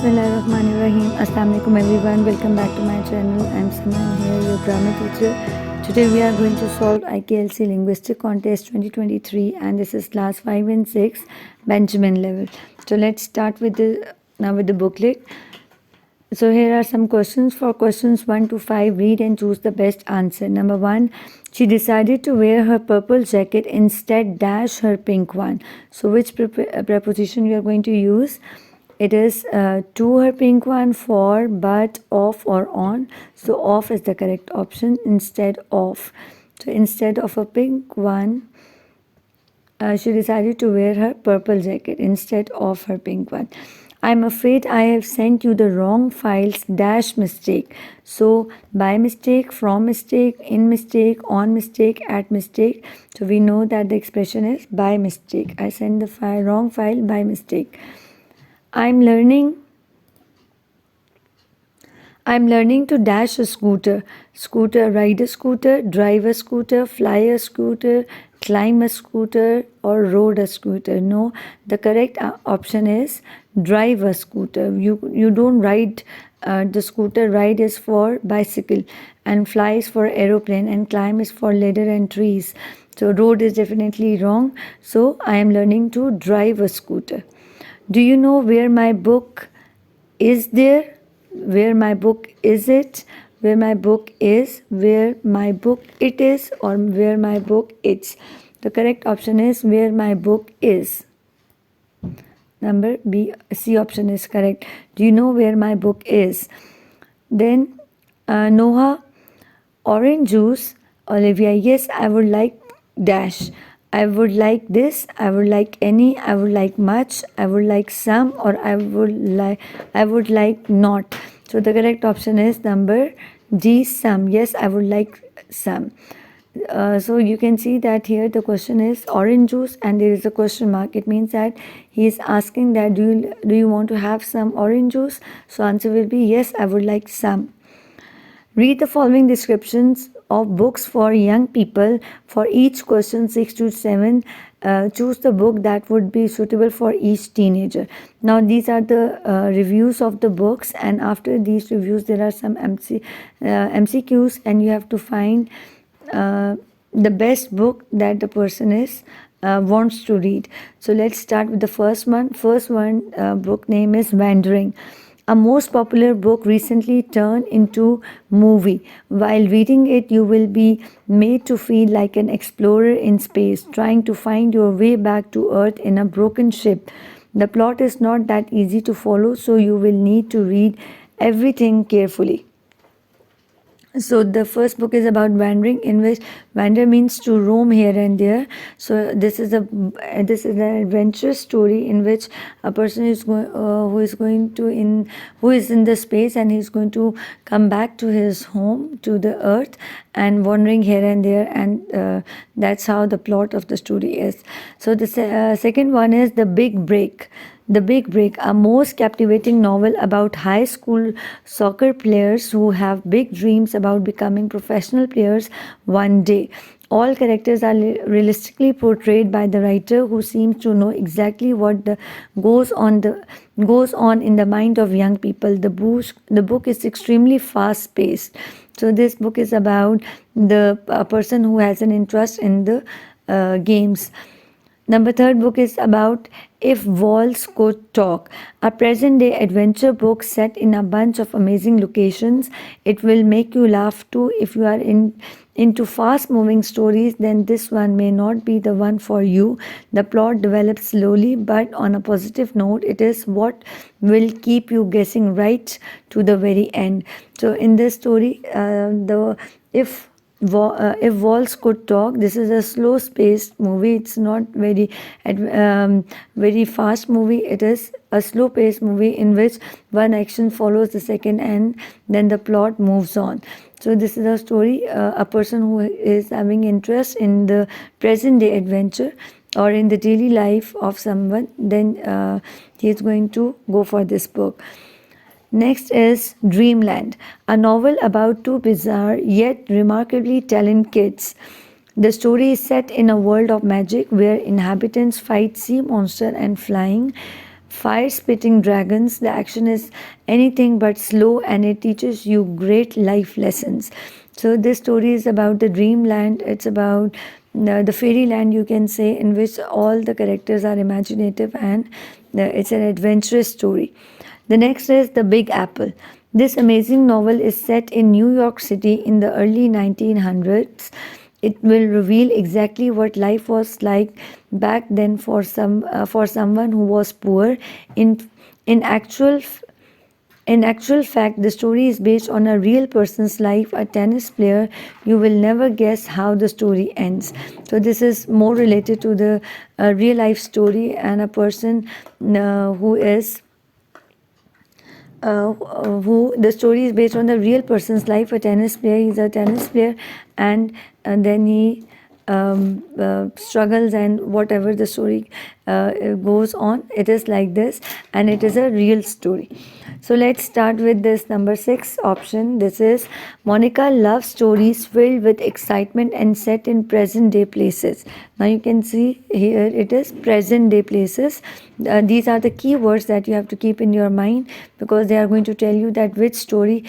Bismillahirrahmanirrahim. Assalamu alaikum everyone. Welcome back to my channel. I'm Saman here, your grammar teacher. Today we are going to solve IKLC Linguistic Contest 2023 and this is class 5 and 6 Benjamin level. So let's start with the booklet. So here are some questions. For questions 1 to 5, read and choose the best answer. Number 1, she decided to wear her purple jacket instead dash her pink one. So which preposition we are going to use? It is to her pink one, for, but, off or on. So off is the correct option instead of. So instead of a pink one, she decided to wear her purple jacket instead of her pink one. I'm afraid I have sent you the wrong files dash mistake. So by mistake, from mistake, in mistake, on mistake, at mistake. So we know that the expression is by mistake. I sent the wrong file by mistake. I'm learning to dash a scooter. Scooter, ride a scooter, drive a scooter, fly a scooter, climb a scooter or rode a scooter. No, the correct option is drive a scooter. You don't ride the scooter. Ride is for bicycle and fly is for aeroplane and climb is for ladder and trees. So road is definitely wrong. So I am learning to drive a scooter. Do you know where my book is there? Where my book is it? Where my book is? Where my book it is? Or where my book it's? The correct option is where my book is. Number B, C option is correct. Do you know where my book is? Then Noah, orange juice. Olivia, yes, I would like dash. I would like this, I would like any, I would like much, I would like some, or I would like not. So the correct option is number D, some. Yes, I would like some. So you can see that here the question is orange juice and there is a question mark. It means that he is asking that do you want to have some orange juice? So answer will be yes, I would like some. Read the following descriptions of books for young people. For each question 6 to 7, choose the book that would be suitable for each teenager. Now these are the reviews of the books, and after these reviews there are some MCQs and you have to find the best book that the person is wants to read. So let's start with the first one. Book name is Wandering. A most popular book recently turned into movie. While reading it, you will be made to feel like an explorer in space, trying to find your way back to Earth in a broken ship. The plot is not that easy to follow, so you will need to read everything carefully. So the first book is about wandering, in which wander means to roam here and there. So this is an adventurous story in which a person is who is in the space and he's going to come back to his home, to the earth, and wandering here and there, and that's how the plot of the story is. So the second one is The Big Break. The Big Break, a most captivating novel about high school soccer players who have big dreams about becoming professional players one day. All characters are realistically portrayed by the writer, who seems to know exactly what goes on in the mind of young people. The book is extremely fast paced. So this book is about the person who has an interest in the games. Number third book is about If Walls Could Talk, a present-day adventure book set in a bunch of amazing locations. It will make you laugh too. If you are into fast-moving stories, then this one may not be the one for you. The plot develops slowly, but on a positive note, it is what will keep you guessing right to the very end. So in this story, If Walls Could Talk, this is a slow-paced movie. It's not very fast movie. It is a slow-paced movie in which one action follows the second and then the plot moves on. So this is a story, a person who is having interest in the present-day adventure or in the daily life of someone, then he is going to go for this book. Next is Dreamland, a novel about two bizarre yet remarkably talented kids. The story is set in a world of magic where inhabitants fight sea monsters and fire spitting dragons. The action is anything but slow, and it teaches you great life lessons. So this story is about the dreamland. It's about the fairyland, you can say, in which all the characters are imaginative, and it's an adventurous story. The next is The Big Apple. This amazing novel is set in New York City in the early 1900s. It will reveal exactly what life was like back then for someone who was poor. In actual in actual fact, the story is based on a real person's life, a tennis player. You will never guess how the story ends. So this is more related to the real life story, and a person who is who the story is based on the real person's life, a tennis player. He's a tennis player, and then he struggles, and whatever the story goes on, it is like this, and it is a real story. So let's start with this number 6 option. This is Monica loves stories filled with excitement and set in present day places. Now you can see here it is present day places. These are the key words that you have to keep in your mind, because they are going to tell you that which story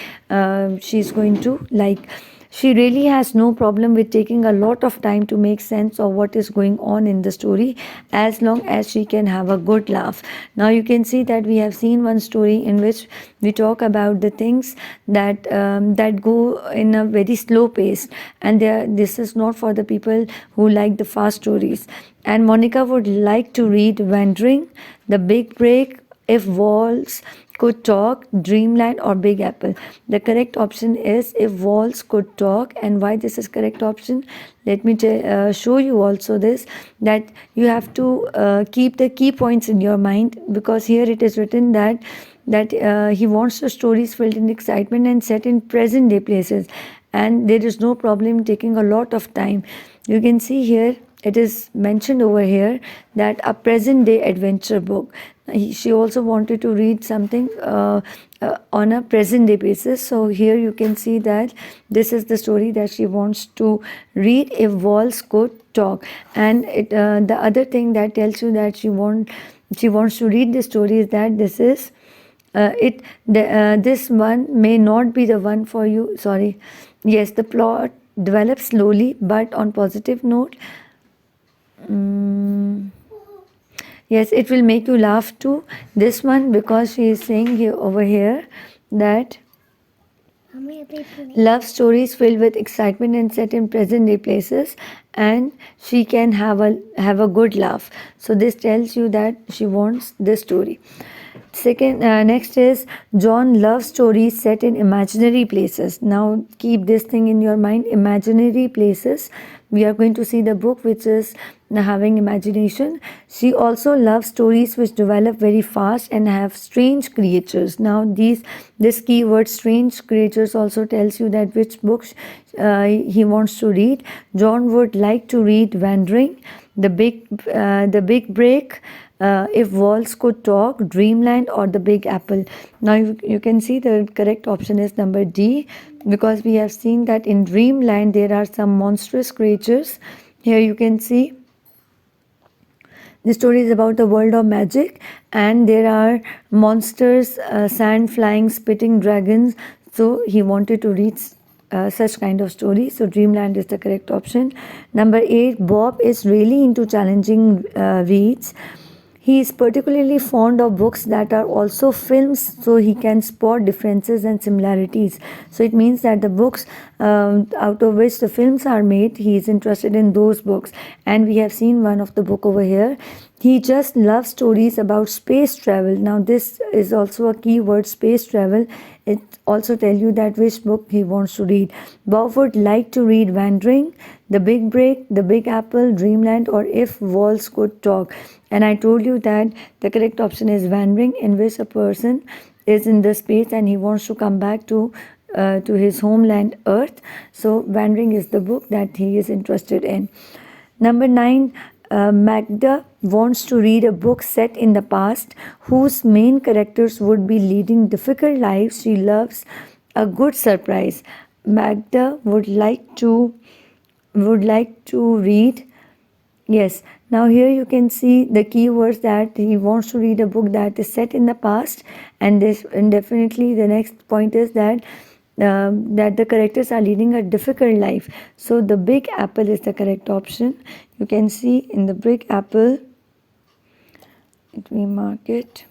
she's going to like. She really has no problem with taking a lot of time to make sense of what is going on in the story, as long as she can have a good laugh. Now you can see that we have seen one story in which we talk about the things that go in a very slow pace, and this is not for the people who like the fast stories. And Monica would like to read Wandering, The Big Break, If Walls Could Talk, Dreamland, or Big Apple. The correct option is If Walls Could Talk. And why this is correct option? Let me show you also this, that you have to keep the key points in your mind, because here it is written that he wants the stories filled in excitement and set in present day places, and there is no problem taking a lot of time. You can see here it is mentioned over here that a present day adventure book. She also wanted to read something on a present day basis. So here you can see that this is the story that she wants to read, If Walls Could Talk. And the other thing that tells you that she wants to read the story is that this is this one may not be the one for you. Sorry. Yes, the plot develops slowly but on positive note. Yes, it will make you laugh too. This one, because she is saying here over here that love stories filled with excitement and set in present day places, and she can have a good laugh. So this tells you that she wants this story. Next is John loves stories set in imaginary places. Now keep this thing in your mind, imaginary places. We are going to see the book which is having imagination. She also loves stories which develop very fast and have strange creatures. Now this keyword strange creatures also tells you that which books he wants to read. John would like to read Wandering, The Big Break, If Walls Could Talk, Dreamland, or The Big Apple. Now you can see the correct option is number D, because we have seen that in Dreamland there are some monstrous creatures. Here you can see the story is about the world of magic, and there are monsters, sand flying, spitting dragons. So he wanted to read such kind of story. So Dreamland is the correct option. Number 8, Bob is really into challenging reads. He is particularly fond of books that are also films, so he can spot differences and similarities. So it means that the books out of which the films are made, he is interested in those books. And we have seen one of the book over here. He just loves stories about space travel. Now this is also a key word, space travel. It also tells you that which book he wants to read. Bob would like to read Wandering, The Big Break, The Big Apple, Dreamland, or If Walls Could Talk. And I told you that the correct option is Wandering, in which a person is in the space and he wants to come back to his homeland Earth. So Wandering is the book that he is interested in. Number 9, Magda wants to read a book set in the past whose main characters would be leading difficult lives. She loves a good surprise. Magda would like to read, yes, Now here you can see the keywords that he wants to read a book that is set in the past, and definitely the next point is that that the characters are leading a difficult life. So the big apple is the correct option. You can see in the big apple, let me mark it.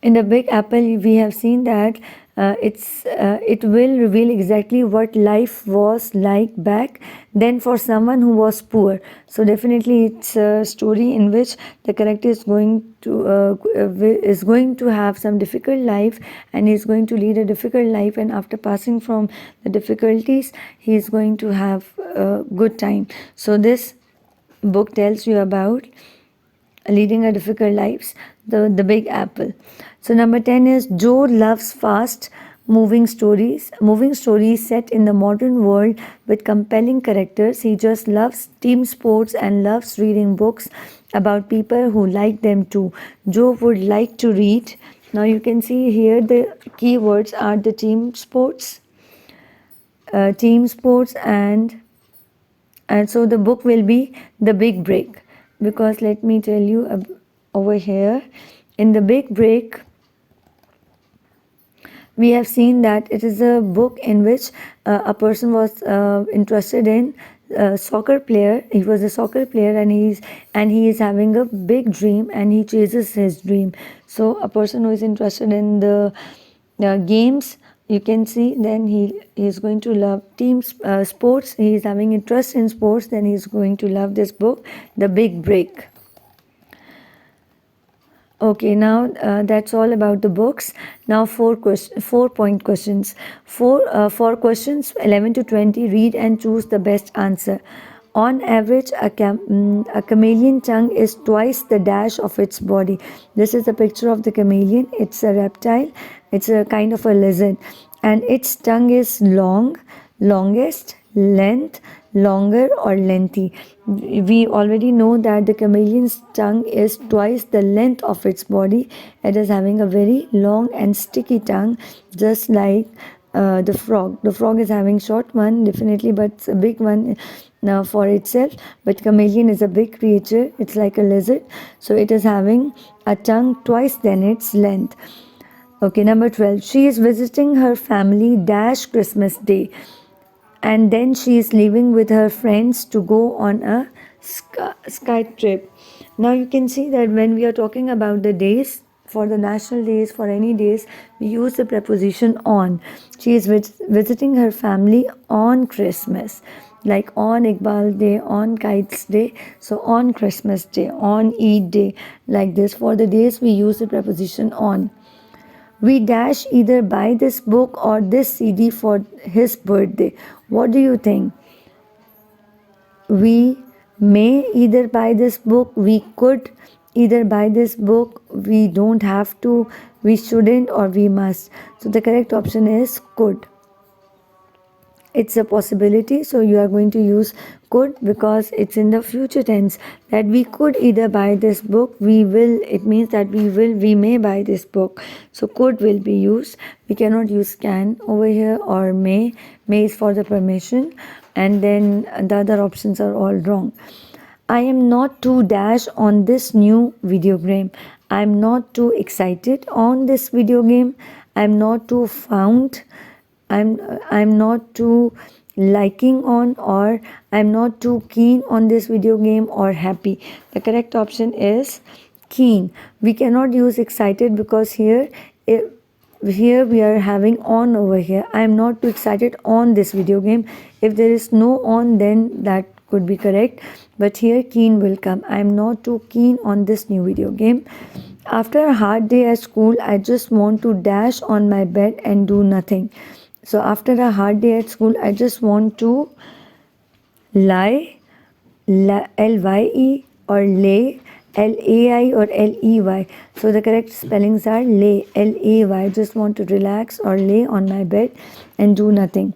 In the big apple, we have seen that it will reveal exactly what life was like back then for someone who was poor. So definitely it's a story in which the character is going to have some difficult life, and he is going to lead a difficult life, and after passing from the difficulties he is going to have a good time. So this book tells you about leading a difficult lives, the big apple. So number 10 is Joe loves fast moving stories set in the modern world with compelling characters. He just loves team sports and loves reading books about people who like them too. Joe would like to read. Now you can see here the keywords are the team sports, and so the book will be The Big Break, because let me tell you over here, in The Big Break we have seen that it is a book in which a person was interested in soccer player. He was a soccer player, and he is having a big dream, and he chases his dream. So a person who is interested in the games, you can see, then he is going to love team sports. He is having interest in sports, then he is going to love this book, The Big Break. Okay, now that's all about the books. Now 4-point questions. For questions 11 to 20, read and choose the best answer. On average, a chameleon tongue is twice the dash of its body. This is a picture of the chameleon. It's a reptile. It's a kind of a lizard, and its tongue is longest, length, longer, or lengthy. We already know that the chameleon's tongue is twice the length of its body. It is having a very long and sticky tongue, just like the frog. The frog is having short one, definitely, but it's a big one now for itself. But chameleon is a big creature. It's like a lizard, so it is having a tongue twice than its length. Okay, number 12. She is visiting her family dash Christmas Day, and then she is leaving with her friends to go on a sky trip. Now you can see that when we are talking about the days, for the national days, for any days, we use the preposition on. She is visiting her family on Christmas, like on Iqbal Day, on Kites Day. So on Christmas Day, on Eid Day, like this. For the days, we use the preposition on. We dash either buy this book or this CD for his birthday. What do you think? We may either buy this book, we could either buy this book, we don't have to, we shouldn't, or we must. So the correct option is could. It's a possibility, so you are going to use could because it's in the future tense, that we could either buy this book, we will, it means that we may buy this book. So could will be used. We cannot use can over here, or may is for the permission, and then the other options are all wrong. I am not too dash on this new video game. I am not too excited on this video game. I am not too found. I'm not too liking on, or I'm not too keen on this video game, or happy. The correct option is keen. We cannot use excited because here we are having on over here. I am not too excited on this video game. If there is no on, then that could be correct, but here keen will come. I am not too keen on this new video game. After a hard day at school, I just want to dash on my bed and do nothing. So after a hard day at school, I just want to lie, L-Y-E, or lay, L-A-I, or L-E-Y. So the correct spellings are lay, L-A-Y. Just want to relax or lay on my bed and do nothing.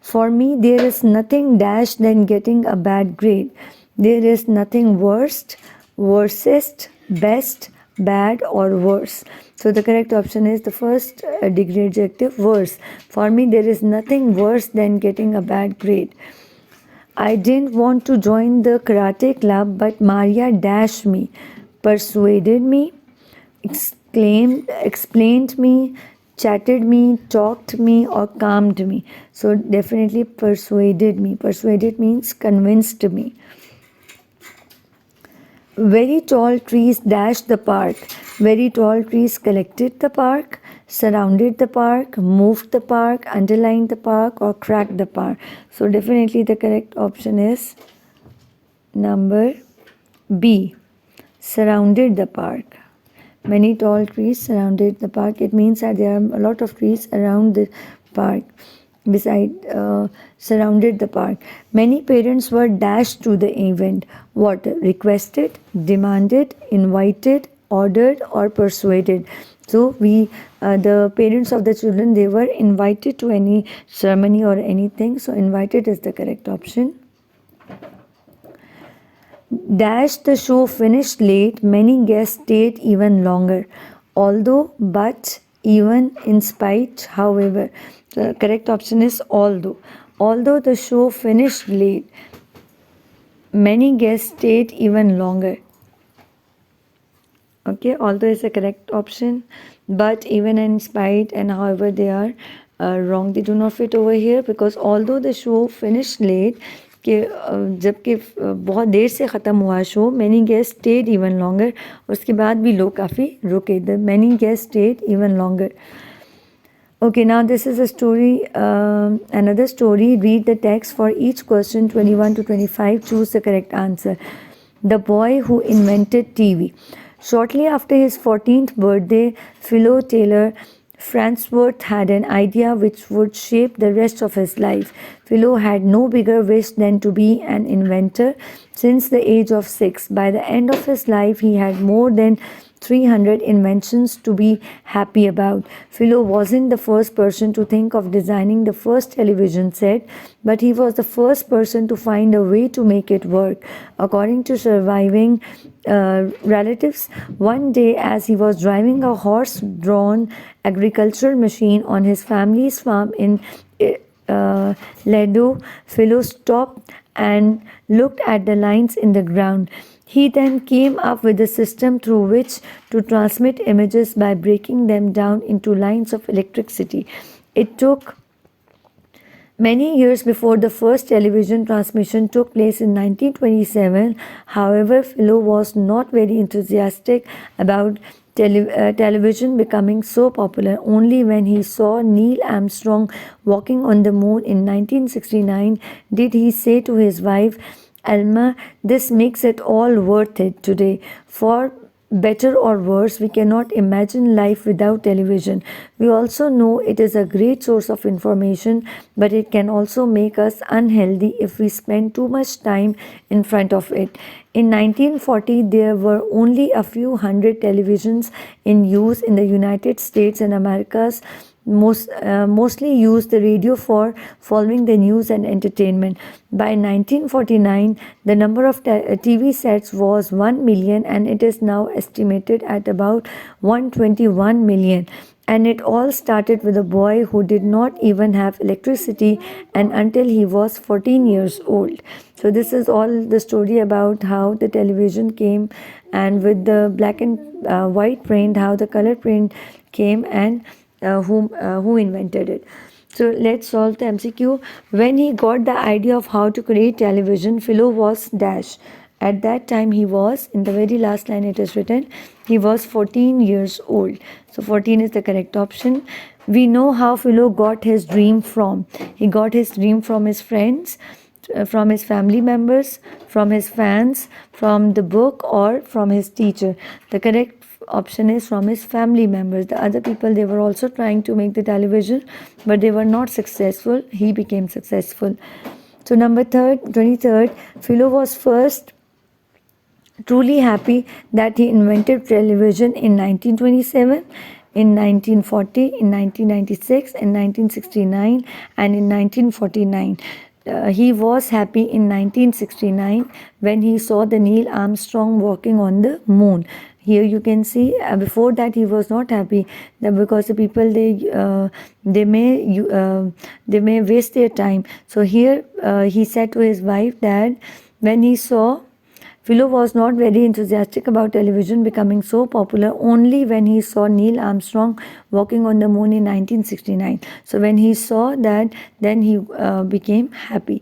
For me, there is nothing dash than getting a bad grade. There is nothing worst, worstest, best, bad, or worse. So the correct option is the first degree adjective, worse. For me, there is nothing worse than getting a bad grade. I didn't want to join the karate club, but Maria dashed me, persuaded me, explained me, chatted me, talked me, or calmed me. So definitely persuaded me. Persuaded means convinced me. Very tall trees dashed the park. Very tall trees collected the park, surrounded the park, moved the park, underlined the park, or cracked the park. So definitely the correct option is number B. Surrounded the park. Many tall trees surrounded the park. It means that there are a lot of trees around the park. Surrounded the park. Many parents were dashed to the event. What? Requested, demanded, invited, ordered, or persuaded. So the parents of the children, they were invited to any ceremony or anything. So invited is the correct option. Dash the show finished late, many guests stayed even longer. Although, but, even, in spite, however. The correct option is although. Although the show finished late, many guests stayed even longer. Okay, although is the correct option, but, even, in spite, and however they are wrong. They do not fit over here because although the show finished late, कि जबकि बहुत देर से ख़त्म हुआ show, many guest stayed even longer, उसके बाद भी लोग काफ़ी रुके. The many guest stayed even longer. Okay, now this is a story, another story. Read the text for each question 21 to 25. Choose the correct answer. The boy who invented TV. Shortly after his 14th birthday, Philo Taylor Farnsworth had an idea which would shape the rest of his life. Philo had no bigger wish than to be an inventor since the age of 6. By the end of his life, he had more than 300 inventions to be happy about. Philo wasn't the first person to think of designing the first television set, but he was the first person to find a way to make it work. According to surviving relatives, one day as he was driving a horse-drawn agricultural machine on his family's farm in Ledo, Philo stopped and looked at the lines in the ground. He then came up with a system through which to transmit images by breaking them down into lines of electricity. It took many years before the first television transmission took place in 1927. However, Philo was not very enthusiastic about television becoming so popular. Only when he saw Neil Armstrong walking on the moon in 1969 did he say to his wife, Alma, this makes it all worth it today. For better or worse, we cannot imagine life without television. We also know it is a great source of information, but it can also make us unhealthy if we spend too much time in front of it. In 1940, there were only a few hundred televisions in use in the United States and Americas. Mostly used the radio for following the news and entertainment. By 1949, the number of TV sets was 1 million and it is now estimated at about 121 million. And it all started with a boy who did not even have electricity and until he was 14 years old. So this is all the story about how the television came, and with the black and white print, how the color print came, and who invented it. So let's solve the MCQ. When he got the idea of how to create television, Philo was dash. At that time he was, in the very last line it is written, he was 14 years old. So 14 is the correct option. We know how Philo got his dream from. He got his dream from his friends, from his family members, from his fans, from the book, or from his teacher. The correct option is from his family members. The other people, they were also trying to make the television, but they were not successful. He became successful. So number 23rd, Philo was first truly happy that he invented television in 1927, in 1940, in 1996, in 1969, and in 1949. He was happy in 1969 when he saw the Neil Armstrong walking on the moon. Here you can see before that he was not happy, that because the people they may waste their time. So here he said to his wife that when he saw Philo was not very enthusiastic about television becoming so popular only when he saw Neil Armstrong walking on the moon in 1969. So when he saw that, then he became happy.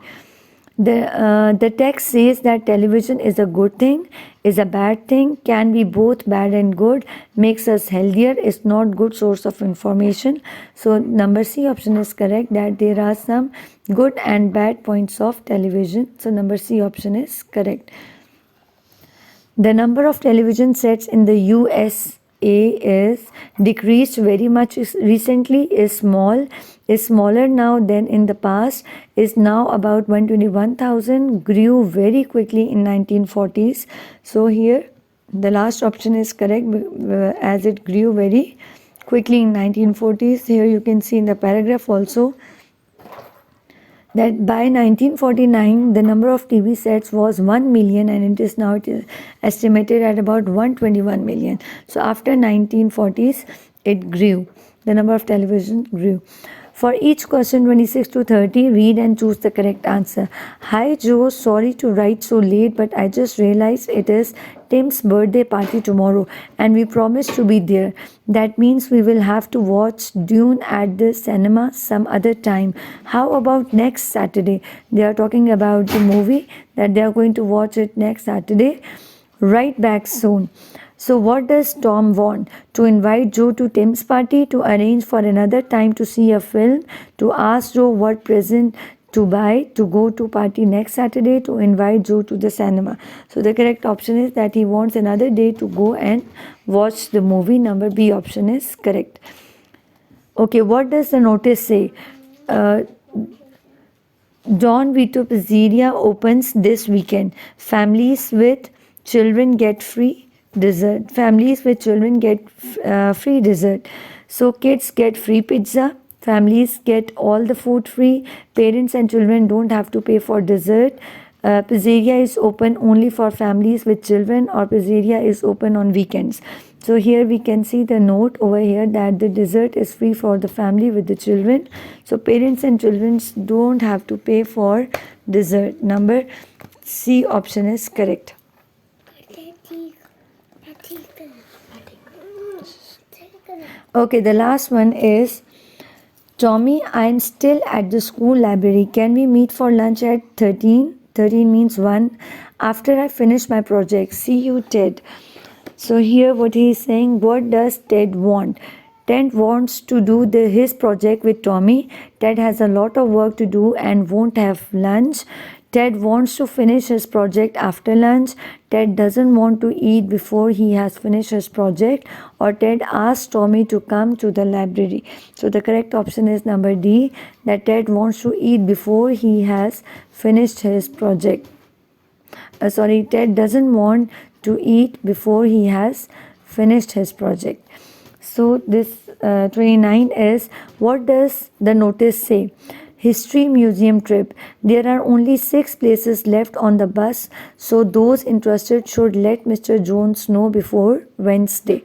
The text says that television is a good thing, is a bad thing, can be both bad and good, makes us healthier, is not good source of information. So number C option is correct, that there are some good and bad points of television. So number C option is correct. The number of television sets in the USA is decreased very much recently, is smaller now than in the past, is now about 121,000, grew very quickly in 1940s. So here the last option is correct, as it grew very quickly in 1940s. Here you can see in the paragraph also that by 1949 the number of TV sets was 1 million, and it is now estimated at about 121 million. So after 1940s it grew, the number of television grew. For each question 26 to 30, read and choose the correct answer. Hi Joe, sorry to write so late, but I just realized it is Tim's birthday party tomorrow and we promised to be there. That means we will have to watch Dune at the cinema some other time. How about next Saturday? They are talking about the movie, that they are going to watch it next Saturday. Right back soon. So what does Tom want? To invite Joe to Tim's party, to arrange for another time to see a film, to ask Joe what present to buy, to go to party next Saturday, to invite Joe to the cinema. So the correct option is that he wants another day to go and watch the movie. Number B option is correct. Okay, what does the notice say? Don Vito Pizzeria opens this weekend. Families with children get free dessert. Families with children get free dessert. So kids get free pizza. Families get all the food free. Parents and children don't have to pay for dessert. Pizzeria is open only for families with children, or pizzeria is open on weekends. So here we can see the note over here that the dessert is free for the family with the children. So parents and children don't have to pay for dessert. Number C option is correct. Okay, the last one is, Tommy, I'm still at the school library. Can we meet for lunch at 13? 13 means 1. After I finish my project. See you, Ted. So here what he is saying, what does Ted want? Ted wants to do his project with Tommy. Ted has a lot of work to do and won't have lunch. Ted wants to finish his project after lunch. Ted doesn't want to eat before he has finished his project. Or Ted asks Tommy to come to the library. So the correct option is number D, that Ted wants to eat before he has finished his project. Ted doesn't want to eat before he has finished his project. So this 29 is, what does the notice say? History museum trip. There are only 6 places left on the bus, so those interested should let Mr. Jones know before Wednesday.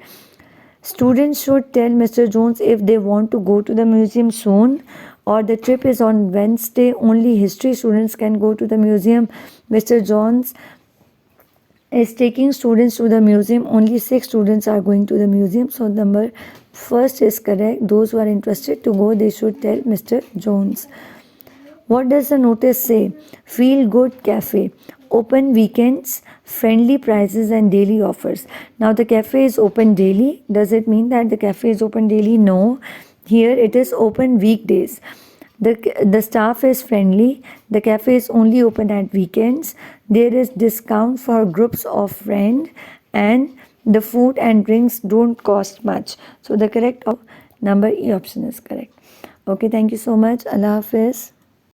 Students should tell Mr. Jones if they want to go to the museum soon, or the trip is on Wednesday. Only history students can go to the museum. Mr. Jones is taking students to the museum. Only 6 students are going to the museum. So number first is correct. Those who are interested to go, they should tell Mr. Jones. What does the notice say? Feel Good Cafe. Open weekends, friendly prices and daily offers. Now the cafe is open daily. Does it mean that the cafe is open daily? No. Here it is open weekdays. The staff is friendly. The cafe is only open at weekends. There is discount for groups of friends, and the food and drinks don't cost much. So the correct number E option is correct. Okay, thank you so much. Allah Hafiz.